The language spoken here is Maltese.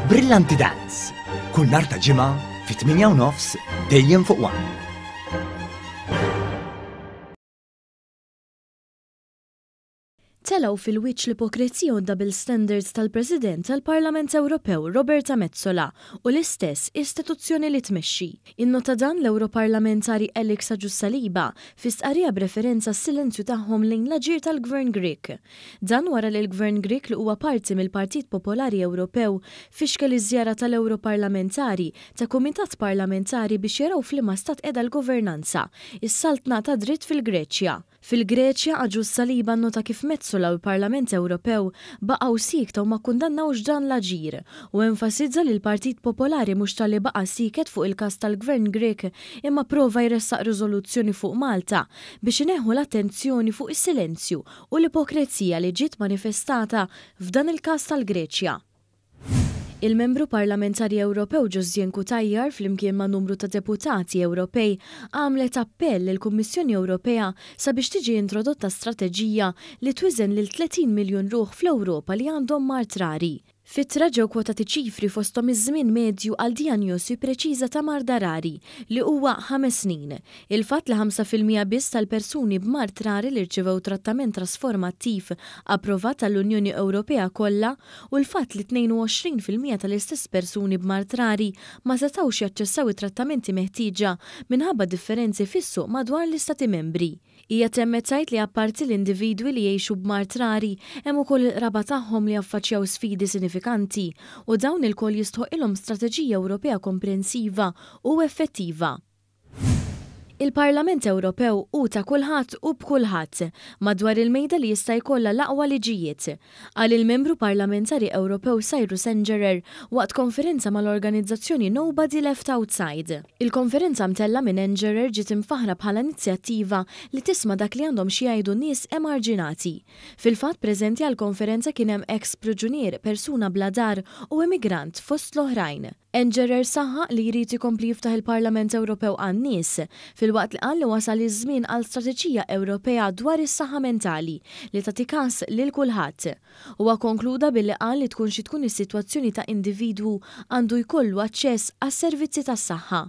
Brillanti Dance. Kull nhar ta' ġimgħa fit-8:30 dejjem fuq One. Telaw fil-wiċċ l-ipokrezija u double standards tal-President tal-Parlament Ewropew Roberta Metsola u l-istess istituzzjoni li tmexxi. Innota dan l-Ewroparlamentari Alex Agius-Saliba fi stqarrija b'referenza s-silenzju tagħhom lejn l-aġir tal-Gvern Grieg. Dan wara li l-Gvern Grieg li huwa parti mill-Partit Popolari Ewropew fixkel iż-żjara tal-Ewroparlamentari ta' Kumitat Parlamentari biex jaraw f'liema stat qiegħda l-governanza, is-saltna ta' dritt fil-Greċja. Fil-Greċja Agius-Saliba nnota kif Metsola u l-Parlament Ewropew baqgħu sikta u ma kundannawx dan l-aġir u enfasizza li l-Partit Popolari mhux tal-li baqa' siket fuq il-każ tal-Gvern Grek imma prova jressaq riżoluzzjoni fuq Malta biex ineħħu l-attenzjoni fuq is-silenzju u l-ipokrezija li ġiet manifestata f'dan il-każ tal-Greċja. Il-membru parlamentari Ewropew Josien Cutajar flimkien ma' numru ta' deputati Ewropej għamlet appell lill-Kummissjoni Ewropea sabiex tiġi introdotta strateġija li twiżen lil 30 miljun ruħ fl-Ewropa li għandhom mart rari. Fittra ġew kwotati ċifri fosthom iż-żmien medju għal dijanjosi preċiża ta' marda rari li huwa 5 snin. Il-fatt li 5% biss tal-persuni b'mart rari li rċevew trattament trasformattiv approvat tal-Unjoni Ewropea kollha u l-fatt li 22% tal-istess persuni b'mart rari ma setgħux jaċċessaw it-trattamenti meħtieġa minħabba differenzi fis-suq madwar l-Istati membri. Hija temmet tgħid li apparti l-individwi li jgħixu b'mart rari hemm ukoll raba tagħhom li affaċċjaw sfidi sinifikanti u dawn il-koll jistħoqilhom strateġija Ewropea komprensiva u effettiva. Il-Parlament Ewropew u ta' kulħadd u b'kulħadd madwar il-mejda li jista' jkollha l-aqwa liġijiet. Qal il-membru parlamentari Ewropew Cyrus Engerer waqt konferenza mal-organizzazzjoni Nobody Left Outside. Il-konferenza mtella minn Engerer ġiet imfaħra bħala inizjattiva li tisma' dak li għandhom xi jgħidu nies emarġinati. Fil-fatt preżenti għall-konferenza kien hemm ex-priġunier, persuna bla dar u immigrant fost l-oħrajn. Engerer saħaq li jrid ikompli jiftaħ il-Parlament Ewropew għan-nies fil-waqt li qal li wasal iż-żmien għal strateġija Ewropea dwar is-saħħa mentali li tagħti każ lil kulħadd. Huwa konkluda billi qal li tkun xi tkun is-sitwazzjoni ta' individwu għandu jkollu aċċess għas-servizzi tas-saħħa.